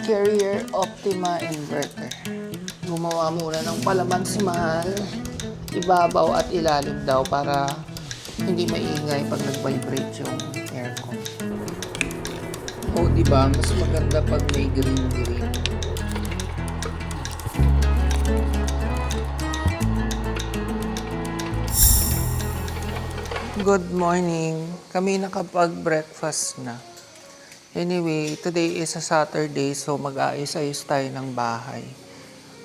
Carrier Optima Inverter. Gumawa muna ng palaman si Mahal. Ibabaw at ilalim daw para hindi maingay pag nag-vibrate yung aircon. O, diba? Mas maganda pag may green-green. Good morning. Kami nakapag-breakfast na. Anyway, today is a Saturday, so mag-aayos-ayos tayo ng bahay.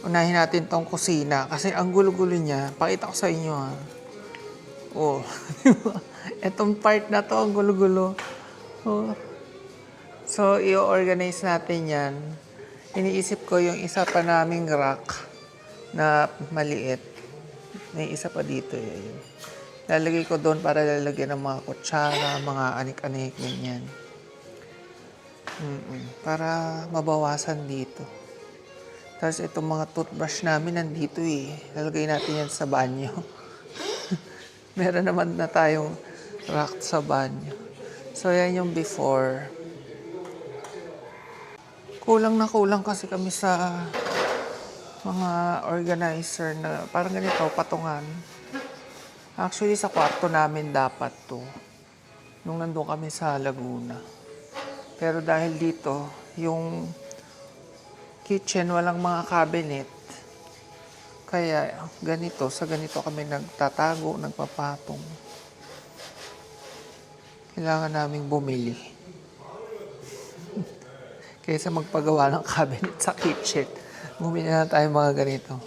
Unahin natin tong kusina kasi ang gulo-gulo niya. Pakita ko sa inyo ha. Oh, etong part na to, ang gulo-gulo. Oh. So, i-organize natin yan. Iniisip ko yung isa pa naming rack na maliit. May isa pa dito yun. Lalagay ko doon para lalagyan ng mga kutsara, mga anik-anik, ganyan. Para mabawasan dito. Tapos itong mga toothbrush namin nandito eh. Lalagay natin yan sa banyo. Meron naman na tayong rack sa banyo. So yan yung before. Kulang na kulang kasi kami sa mga organizer na parang ganito, patungan. Actually sa kwarto namin dapat to. Nung nandun kami sa Laguna. Pero dahil dito, yung kitchen walang mga cabinet. Kaya ganito, sa ganito kami nagtatago, nagpapatong. Kailangan naming bumili. Kaysa magpagawa ng cabinet sa kitchen. Bumili na tayo mga ganito.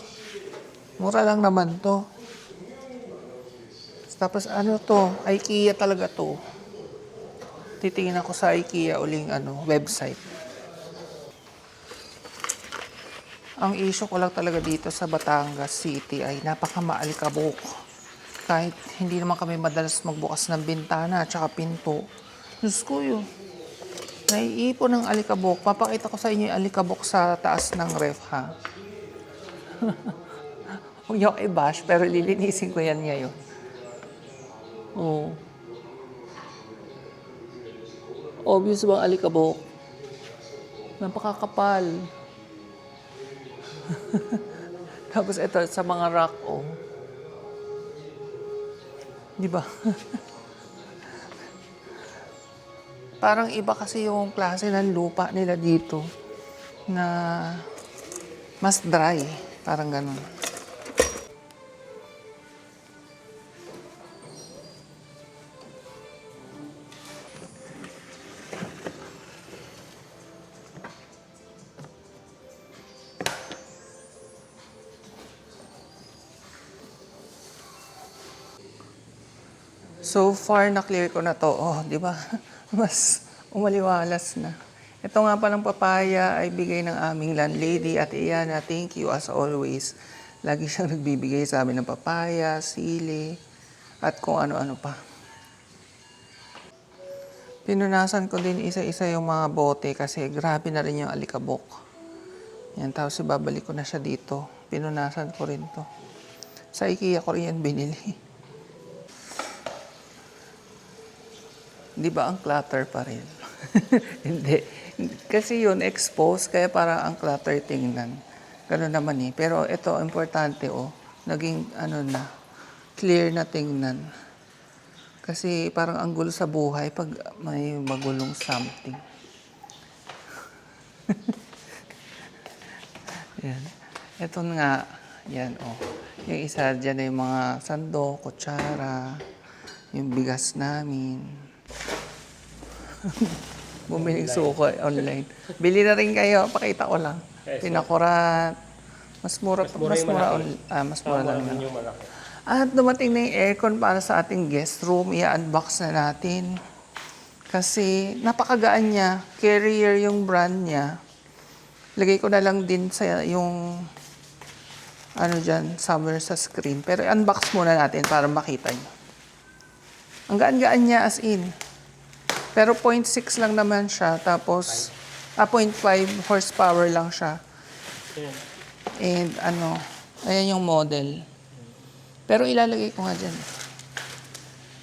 Mura lang naman to. Tapos ano to, IKEA talaga to. Titingin ako sa IKEA uling website. Ang issue ko lang talaga dito sa Batangas City ay napakamaalikabok. Kahit hindi naman kami madalas magbukas ng bintana at saka pinto. Diyos ko yun. Naiipon ng alikabok. Papakita ko sa inyo yung alikabok sa taas ng ref ha. Huwag niyo i-bash pero lilinisin ko yan ngayon. Oh. Obvious bang alikabok? Napakakapal. Tapos ito sa mga rack, oh. Di ba? Parang iba kasi yung klase ng lupa nila dito na mas dry. Parang ganun. So far, na-clear ko na to. Oh, di ba? Mas umaliwalas na. Ito nga palang papaya ay bigay ng aming landlady at Iyana. Thank you as always. Lagi siyang nagbibigay sa amin ng papaya, sili, at kung ano-ano pa. Pinunasan ko din isa-isa yung mga bote kasi grabe na rin yung alikabok. Yan, tapos ibabalik ko na siya dito. Pinunasan ko rin to. Sa IKEA ko rin yan binili. Di ba ang clutter pa rin? Hindi. Kasi yun, exposed, kaya parang ang clutter tingnan. Ganun naman eh. Pero ito, importante oh, naging clear na tingnan. Kasi parang ang gulo sa buhay pag may magulong something. Yan. Ito nga, yan oh. Yung isa dyan ay mga sandok, kutsara, yung bigas namin. Bumiling suko online. Bili na rin kayo, pakita ko lang. Pinakurat. Mas mura lang na. At dumating na yung aircon para sa ating guest room. I-unbox na natin. Kasi napakagaan niya. Carrier yung brand niya. Lagay ko na lang din sa yung somewhere sa screen. Pero unbox muna natin para makita niyo. Ang gaan-gaan niya as in. Pero 0.6 lang naman siya. Tapos, 0.5 horsepower lang siya. And ayan yung model. Pero ilalagay ko nga dyan.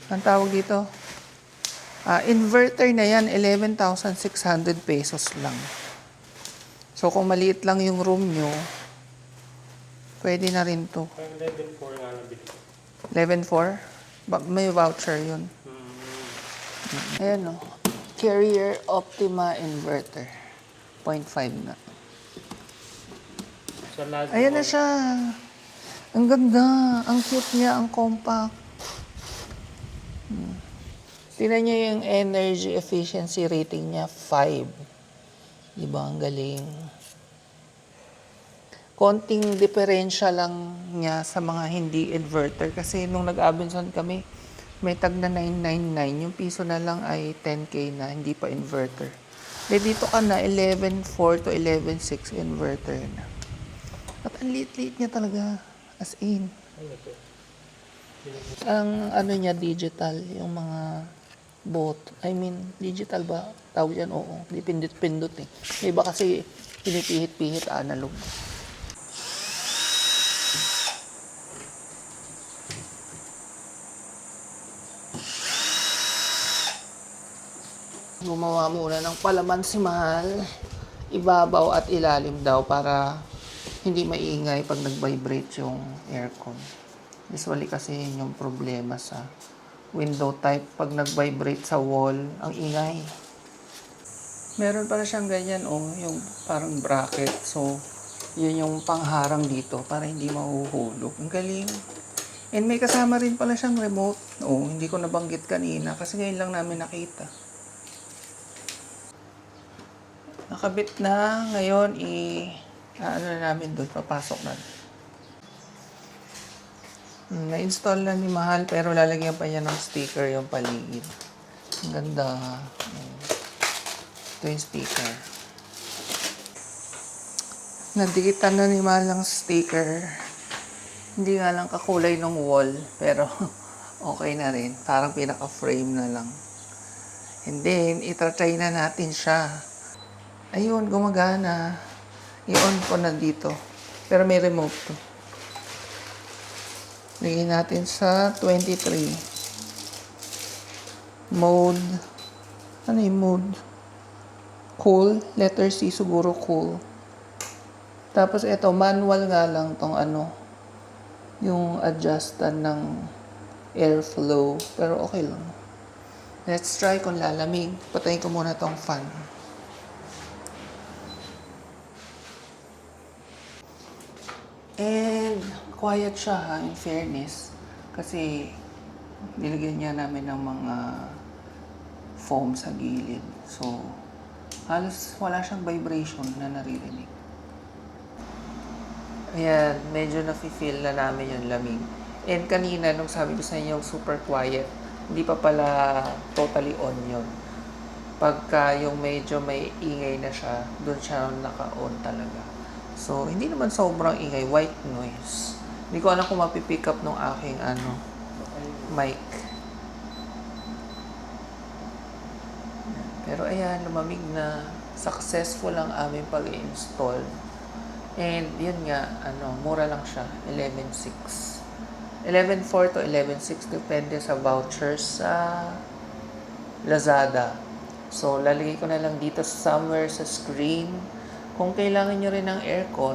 Ang tawag dito? Inverter na yan, 11,600 pesos lang. So kung maliit lang yung room nyo, pwede na rin to. Parang level 4 nga nabili ko. 11.4? May voucher yun. Ayan o. Carrier Optima Inverter. 0.5 na. Sa last Ayan na siya. Ang ganda. Ang cute niya. Ang compact. Tingnan niyo yung energy efficiency rating niya, 5. Diba? Ang galing. Konting diferensya lang niya sa mga hindi inverter. Kasi nung nag-Abenson kami, may tag na 999. Yung piso na lang ay 10K na, hindi pa inverter. Dito ka na, 11.4 to 11.6 inverter na. At ang liit-liit niya talaga. As in. Ano to? Ang ano niya, digital. Yung mga digital ba? Tawag yan, oo. Di pindot-pindot eh. May iba kasi pinipihit-pihit analog. Gumawa muna ng palaman si Mahal. Ibabaw at ilalim daw para hindi maingay pag nag-vibrate yung aircon. Usually kasi yun yung problema sa window type. Pag nag-vibrate sa wall, ang ingay. Meron pala siyang ganyan, yung parang bracket. So, yun yung pangharang dito para hindi mahuhulog. Ang galing. And may kasama rin pala siyang remote. Hindi ko nabanggit kanina kasi ngayon lang namin nakita. Nakabit na. Ngayon, ano na namin doon. Papasok na. Na-install na ni Mahal pero lalagyan pa niya ng sticker yung paligid. Ang ganda. Ito yung sticker. Nadikitan na ni Mahal ng sticker. Hindi nga lang kakulay ng wall pero okay na rin. Parang pinaka-frame na lang. And then, itatry na natin siya. Ayun, gumagana. I-on ko na dito. Pero may remote to. Lagyan natin sa 23. Mode. Ano yung mode? Cool. Letter C siguro cool. Tapos ito, manual nga lang tong yung adjustan ng airflow. Pero okay lang. Let's try kung lalamig. Patayin ko muna tong fan. And quiet siya in fairness. Kasi nilagyan niya namin ng mga foam sa gilid. So, halos wala siyang vibration na naririnig. Ayan, medyo nafe-feel na namin yung lamig. And kanina, nung sabi ko sa inyo, super quiet, hindi pa pala totally on yun. Pagka yung medyo may ingay na siya, doon siya naka-on talaga. So, hindi naman sobrang ingay, white noise. Hindi ko alam kung mapipick up nung aking mic. Pero ayan, lumamig na. Successful ang aming pag-install. And yun nga, mura lang siya, 11.6. 11.4 to 11.6 depende sa vouchers sa Lazada. So, lalagay ko na lang dito somewhere sa screen. Kung kailangan nyo rin ng aircon,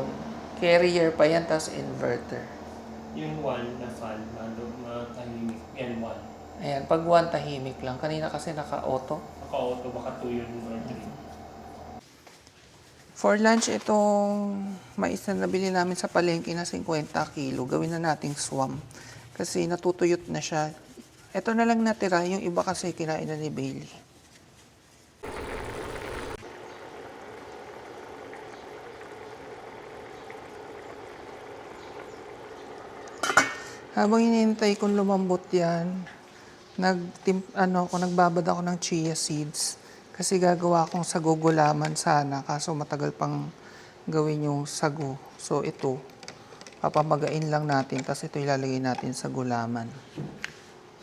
carrier pa yan, tas inverter. Yung 1 na fan, matahimik. Yan 1. Ayan, pag 1 tahimik lang. Kanina kasi naka-auto. Naka-auto, baka 2 yun or 3. For lunch, itong mais na nabili namin sa palengke na 50 kilo, gawin na nating swam. Kasi natutuyot na siya. Ito na lang natira, yung iba kasi kinain na ni Bailey. Habang hinihintay kong lumambot yan, nagbabad ako ng chia seeds. Kasi gagawa akong sago gulaman sana, kaso matagal pang gawin yung sago. So ito, papamagain lang natin, tapos ito ilalagay natin sa gulaman.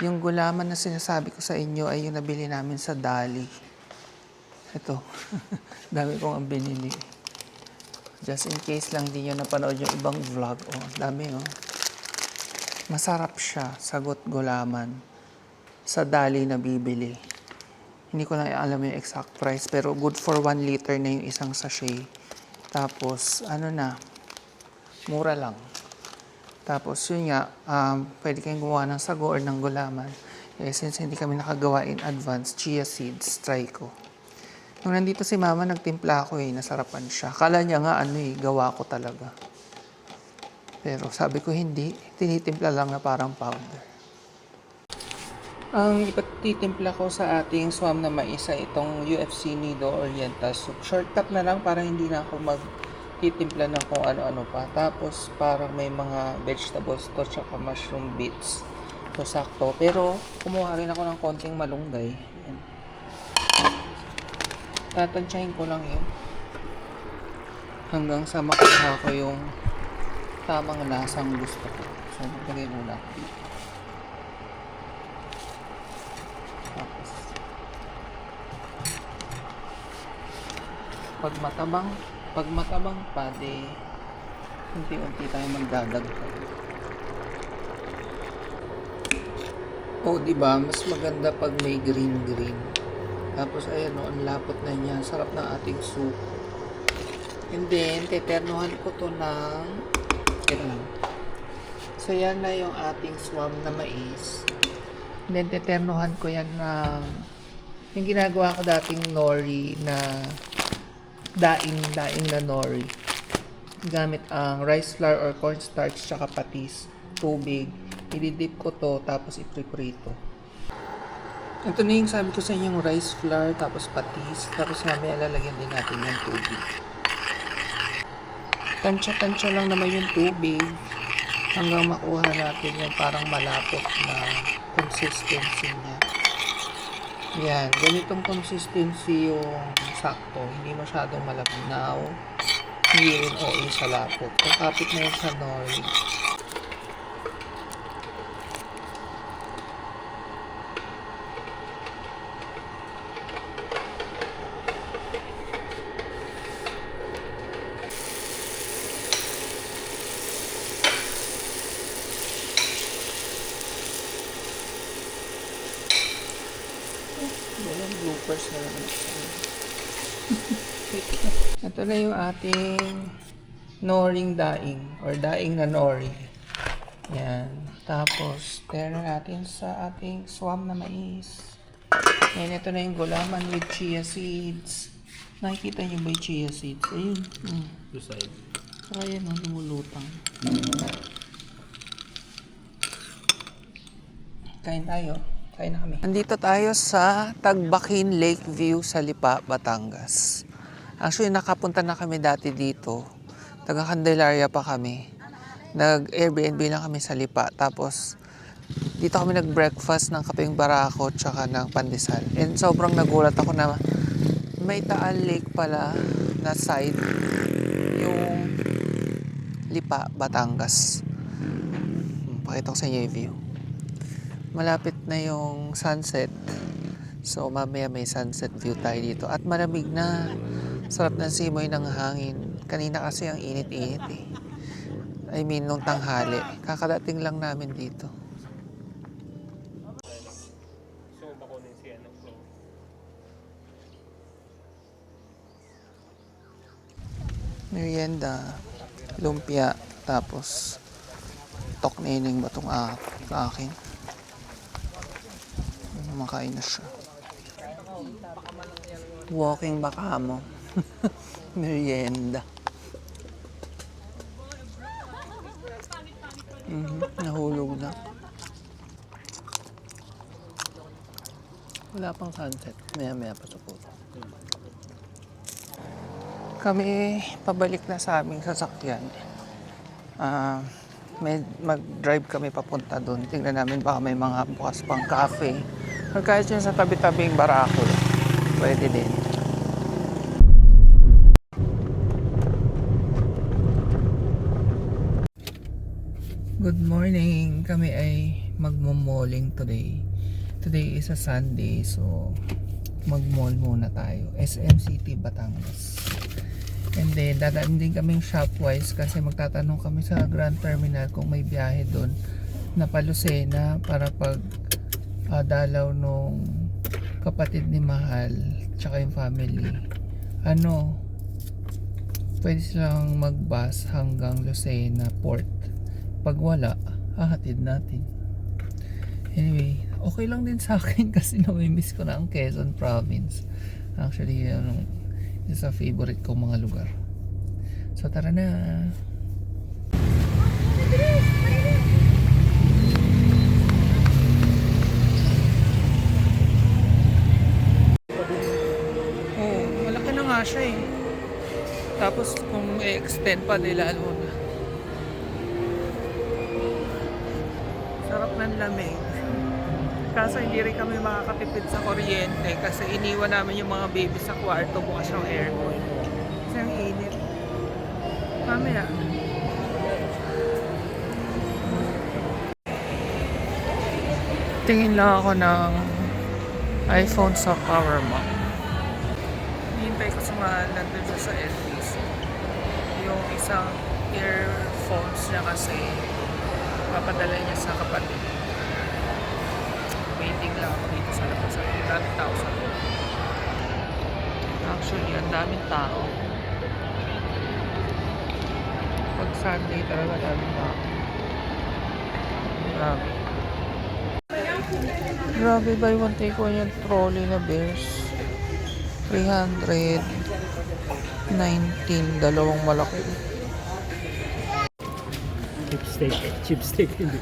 Yung gulaman na sinasabi ko sa inyo ay yung nabili namin sa Dali. Ito, dami kong ang binili. Just in case lang di nyo napanood yung ibang vlog. Dami Masarap siya, sagot gulaman. Sa Dali na bibili. Hindi ko na alam yung exact price, pero good for 1 liter na yung isang sachet. Tapos, ano na, mura lang. Tapos, yun nga, pwede kayong gumawa ng sago or ng gulaman. Since hindi kami nakagawa in advance, chia seeds, try ko. Nung nandito si mama, nagtimpla ako nasarapan siya. Kala niya nga, gawa ko talaga. Pero sabi ko hindi, tinitimpla lang na parang powder. Ang ipatitimpla ko sa ating swam na mais ay itong UFC Nido Oriental Soup. Shortcut na lang para hindi na ako magtitimpla ng kung ano-ano pa. Tapos parang may mga vegetables to tsaka mushroom bits. So sakto. Pero kumuha rin ako ng konting malunggay. Yan. Tatansyahin ko lang yun. Hanggang sa makuha ko yung tamang lasang gusto ko. So maglagay muna ako dito. Tapos, pag matabang pa, unti-unti tayo magdadagdag. Diba? Mas maganda pag may green. Tapos, ayan ang lapot na niya. Sarap ng ating soup. And then, teternohan ko to ng, so, yan na yung ating swam na mais. And then, teternohan ko yan ng yung ginagawa ko dating nori na daing na nori. Gamit ang rice flour or cornstarch tsaka patis, tubig. Ididip ko to tapos ipriprito. Ito na yung sabi ko sa inyo, yung rice flour tapos patis. Tapos mamaya lalagyan din natin yung tubig. Tansya-tansya lang naman yung tubig hanggang makuha natin yung parang malapot na consistency niya. Yan, ganitong consistency yung sakto. Hindi masyadong malabnaw. Hindi rin OA sa lapot. Pagkapit na yun sa nori. Walang bloopers na naman. Ito na yung ating noring daing or daing na nori. Yan. Tapos, tera natin sa ating swam na mais. Yan, ito na yung gulaman with chia seeds. Nakikita nyo ba yung chia seeds? Ayun. Beside. Saka yan, lumulutang. Kain tayo. Kain na kami. Nandito tayo sa Tagbakin Lakeview sa Lipa, Batangas. Actually, nakapunta na kami dati dito. Taga Candelaria pa kami. Nag-Airbnb lang kami sa Lipa. Tapos, dito kami nag-breakfast ng kapeng barako tsaka ng pandesal. And sobrang nagulat ako na may Taal Lake pala na side yung Lipa, Batangas. Pakita ko sa inyo yung view. Malapit na yung sunset. So, mamaya may sunset view tayo dito. At malamig na. Sarap ng simoy ng hangin. Kanina kasi ang init-init I mean, nung tanghali. Kakadating lang namin dito. So, bakunin siya ng flow. Merienda. Lumpia. Tapos, toknening ba itong sa akin? Makain na siya. Walking baka mo. Merienda. Nahulog na. Wala pang sunset. Maya-maya pa siguro. Kami pabalik na sa aming sasakyan. Mag-drive kami papunta doon. Tingnan namin baka may mga bukas pang cafe. Or kahit yun sa tabi-tabing barako. Pwede din. Good morning! Kami ay magmo-malling today. Today is a Sunday, so mag-mall muna tayo. SM City, Batangas. And then, dadaan din kaming Shopwise kasi magtatanong kami sa Grand Terminal kung may biyahe doon na pa-Lucena para pag dalaw nung kapatid ni Mahal tsaka yung family. pwede silang mag-bus hanggang Lucena Port. Pag wala, hahatid natin. Anyway, okay lang din sa akin kasi namimiss ko na ang Quezon Province. Actually, isa sa favorite kong mga lugar. So tara na. Oh, malaki na nga siya eh. Tapos kung i-extend pa nila na. Sarap ng lamig. Kaso hindi rin kami makakatipid sa kuryente kasi iniwan namin yung mga baby sa kwarto, bukas yung aircon. Kasi ang init. Mamaya. Tingin lang ako ng iPhone sa Power Mall. Hintay ko sa mga nandun siya sa LBC. Yung isang earphones niya kasi papadala niya sa kapatid. Waiting lang ako dito sa labas. Ang daming tao sa loob. Actually, ang daming tao. Pag Sunday talaga daming tao. Grabe. Grabe, buy one take one yung trolley na bears. 319, dalawang malaki. Chipstick. Hindi.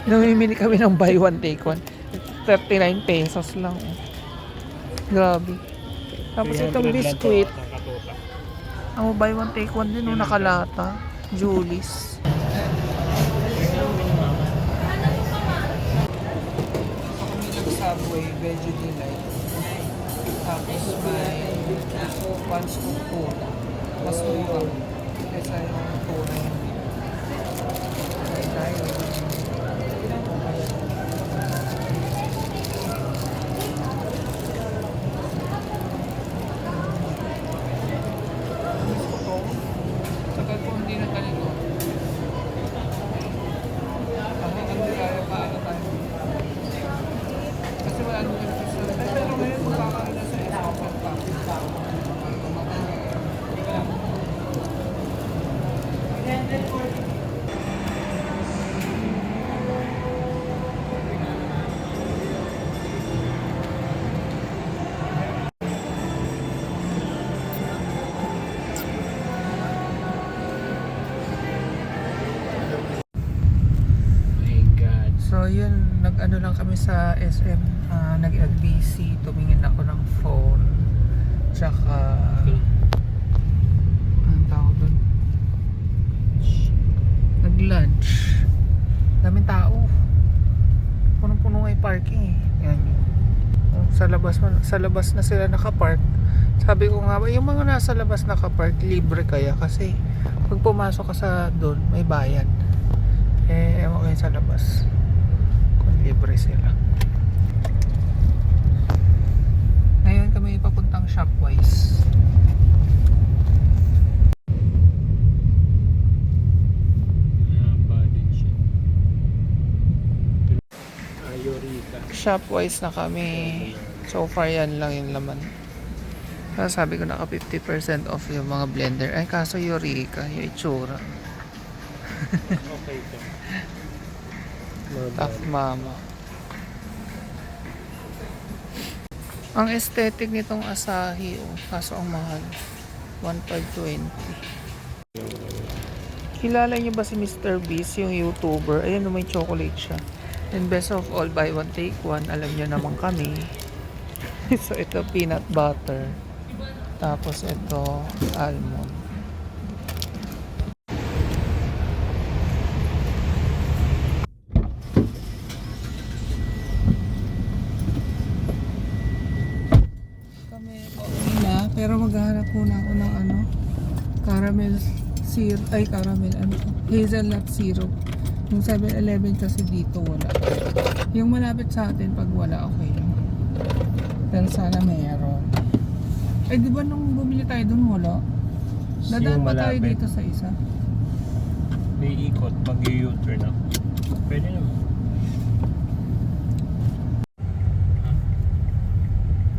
Namimili kami ng buy one take one. 39 pesos lang. Grabe. Tapos itong biscuit, ang buy one take one din, nakalata. Julie's. Subway, Veggie Delight. Tapos may one scoop tuna. Mas mura. Kesa yung tuna yun. Okay tayo. Miss ko to. Tagal ko hindi na ganito. Ako ang nilaya paano tayo. Kasi wala nung nagsisun. Pero ngayon magkakaroon na sa esopal pa. My God. So yun, nag-ano lang kami sa SM, nag-LBC, tumingin ako ng phone, tsaka anong tawag doon? Nag-lunch. Daming tao. Punong-puno nga yung parking eh. Yan. Sa labas na sila nakapark. Sabi ko nga, yung mga nasa labas nakapark, libre kaya kasi pag pumasok ka sa doon, may bayad. Eh, ewan kayo sa labas. Libre sila. Ngayon kami papuntang Shopwise. Eureka. Shopwise na kami. So far yan lang yung laman. Kaya sabi ko naka 50% off yung mga blender. Ay kaso Eureka, yung itsura. Okay to. Tough mama. Ang aesthetic nitong Asahi, kaso ang mahal. 1,520. Kilala niyo ba si Mr. Beast, yung YouTuber? Ayan, may chocolate siya. And best of all, buy one take one. Alam niyo naman kami. So ito peanut butter. Tapos ito almond. Pero maghahanap muna ako ng caramel syrup, hazelnut syrup. Yung 7-Eleven kasi dito wala. Yung malapit sa atin pag wala, okay lang. Pero sana mayroon. Ay, di ba nung bumili tayo dun wala? Dadaan pa tayo dito sa isa. May ikot pag u-turn ako. Pwede naman.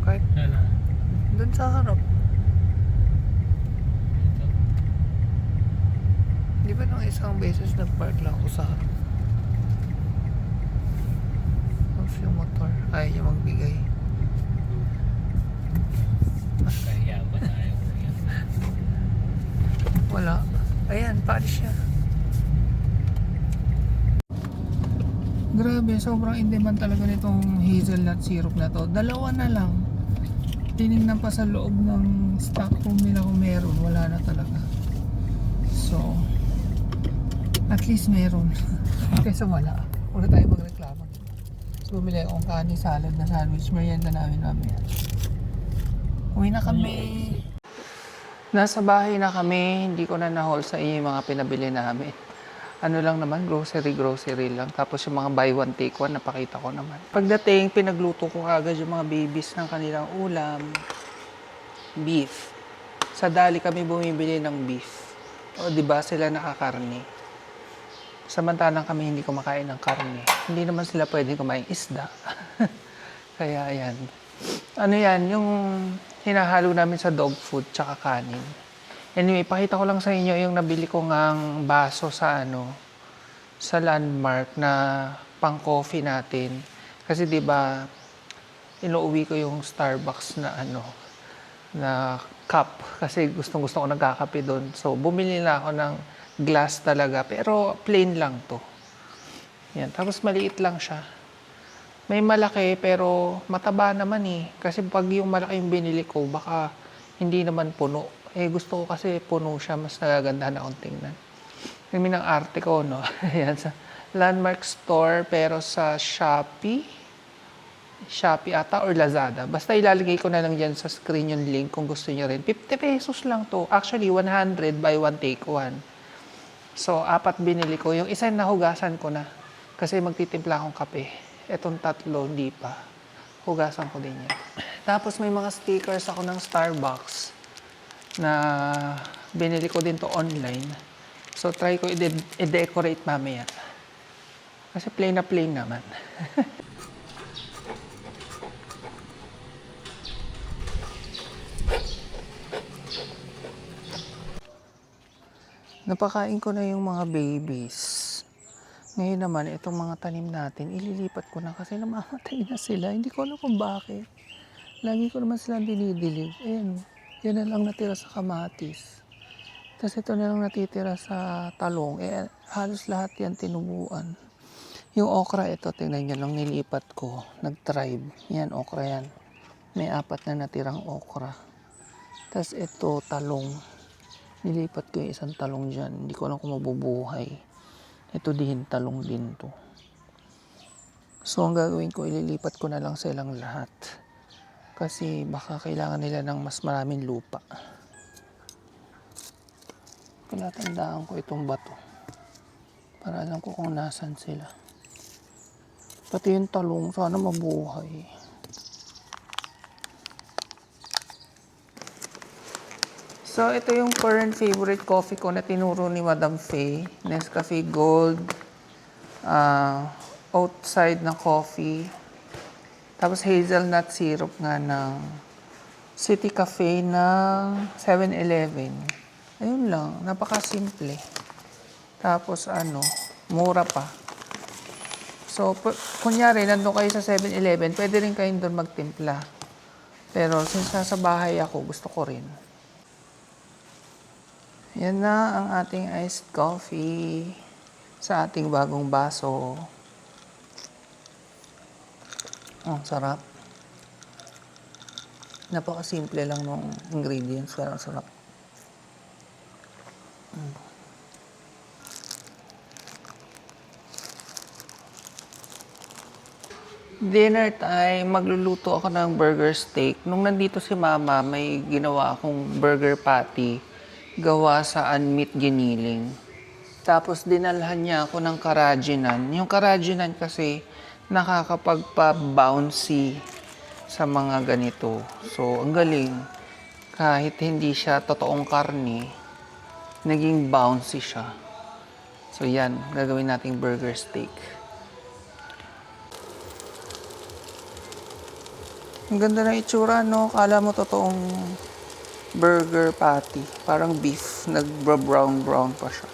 Kahit Ano? dun sa harap. Isang beses nag-park lang ako sa harap. Tapos yung motor, ayaw niya magbigay. Kaya ba tayo? Wala. Ayan, paalis siya. Grabe, sobrang in-demand talaga nitong hazelnut syrup na to. Dalawa na lang. Tinignan pa sa loob ng stock room nila kung meron. Wala na talaga. So, at least meron. Kaysa wala. Huwag na tayo magreklamo. So, bumili akong kanin salad na sandwich. Merienda namin mamaya. Uwi na kami. Nasa bahay na kami. Hindi ko na na-haul sa inyo yung mga pinabili namin. Ano lang naman, grocery lang. Tapos yung mga buy one, take one, napakita ko naman. Pagdating, pinagluto ko agad yung mga babies ng kanilang ulam. Beef. Sa Dali kami bumibili ng beef. O, di ba sila nakakarne? Samantalang kami hindi kumakain ng karne. Hindi naman sila pwedeng kumain isda. Kaya ayan. Ano yan, yung hinahalo namin sa dog food tsaka kanin. Anyway, pakita ko lang sa inyo yung nabili ko ngang baso sa sa Landmark na pang coffee natin. Kasi 'di ba inuuwi ko yung Starbucks na na cup kasi gustong-gusto ko nagkakape doon. So bumili na ako ng glass talaga pero plain lang 'to. Yan, tapos maliit lang siya. May malaki pero mataba naman eh. Kasi pag yung malaki yung binili ko, baka hindi naman puno. Eh, gusto ko kasi puno siya, mas nagagandahan akong tingnan. Kami ng arte ko, no? Ayan, sa Landmark Store, pero sa Shopee ata, or Lazada. Basta ilalagay ko na lang dyan sa screen yung link kung gusto nyo rin. 50 pesos lang to. Actually, 100 buy one, take one. So, 4 binili ko. Yung isa nahugasan ko na. Kasi magtitimpla akong kape. Etong 3, hindi pa. Hugasan ko din yan. Tapos may mga stickers ako ng Starbucks na binili ko din to online. So, try ko i-decorate mamaya. Kasi plain na plain naman. Napakain ko na yung mga babies. Ngayon naman, itong mga tanim natin, ililipat ko na kasi namamatay na sila. Hindi ko alam kung bakit. Lagi ko naman silang dinidilig. Ayan, yan na lang natira sa kamatis. Tapos ito na lang natitira sa talong. Eh, halos lahat yan tinubuan. Yung okra, ito, tingnan nyo lang nilipat ko. Nag-tribe. Yan, okra yan. May 4 na natirang okra. Tapos ito, talong. Nilipat ko yung isang talong dyan. Hindi ko alam kung mabubuhay. Ito din, talong din to. So, ang gagawin ko, ililipat ko na lang silang lahat. Kasi baka kailangan nila ng mas maraming lupa. Palatandaan ko itong bato. Para alam ko kung nasan sila. Pati yung talong, sana mabuhay. So, ito yung current favorite coffee ko na tinuro ni Madam Faye. Nescafe Gold. Outside na coffee. Tapos hazelnut syrup nga ng City Cafe ng 7-Eleven. Ayun lang, napakasimple. Tapos mura pa. So, kunyari, nandun kayo sa 7-Eleven, pwede rin kayo doon magtimpla. Pero since nasa bahay ako, gusto ko rin. Yan na ang ating iced coffee sa ating bagong baso. Oh, sarap. Napakasimple lang ng ingredients. Pero sarap. Dinner time, magluluto ako ng burger steak. Nung nandito si Mama, may ginawa akong burger patty gawa sa unmeat giniling. Tapos dinalhan niya ako ng karaginan. Yung karaginan kasi nakakapagpa-bouncy sa mga ganito. So, ang galing. Kahit hindi siya totoong karne, naging bouncy siya. So, yan. Gagawin nating burger steak. Ang ganda ng itsura, no? Kala mo totoong burger patty. Parang beef. Nag-brown-brown pa siya.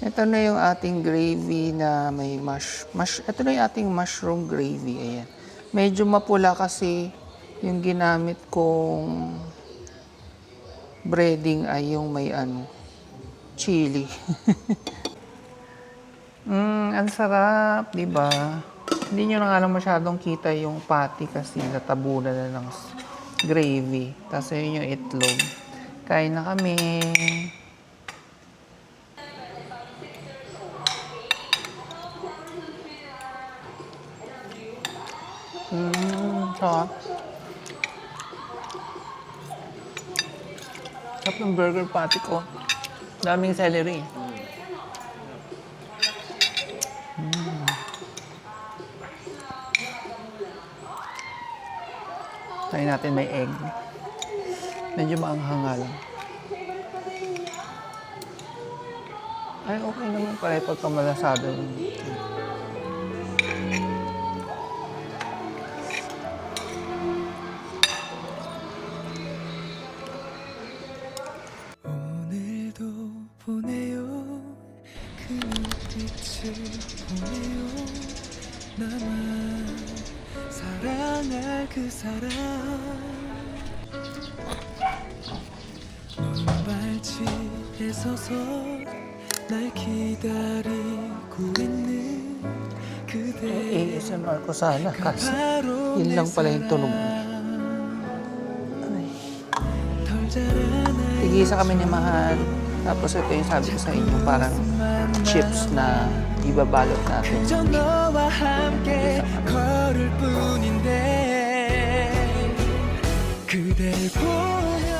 Ito na yung ating gravy na may ito na yung ating mushroom gravy. Ayan. Medyo mapula kasi yung ginamit kong breading ay yung may chili. Ang sarap, di ba? Hindi nyo na nga lang masyadong kita yung patty kasi natabunan na ng gravy. Tapos yun yung itlog. Kain na kami. Sarap. Sarap ng burger patty ko. Daming celery. Try natin may egg. Medyo maanghang nga lang. Ay, okay naman pala pagka malasado. 오늘도 보내요 그 눈빛을 보내요 나만 사랑할 그 사람 문발치에 서서 날 기다리고 있는 그대 ASMR ko sana kasi 바로 yun lang pala yung tunog. 덜 자란 Tigisa kami ni Mahal. Tapos ito yung sabi ko sa inyo, parang chips na ibabalot natin. 저 너와 함께 걸을 뿐인데 그댈 보며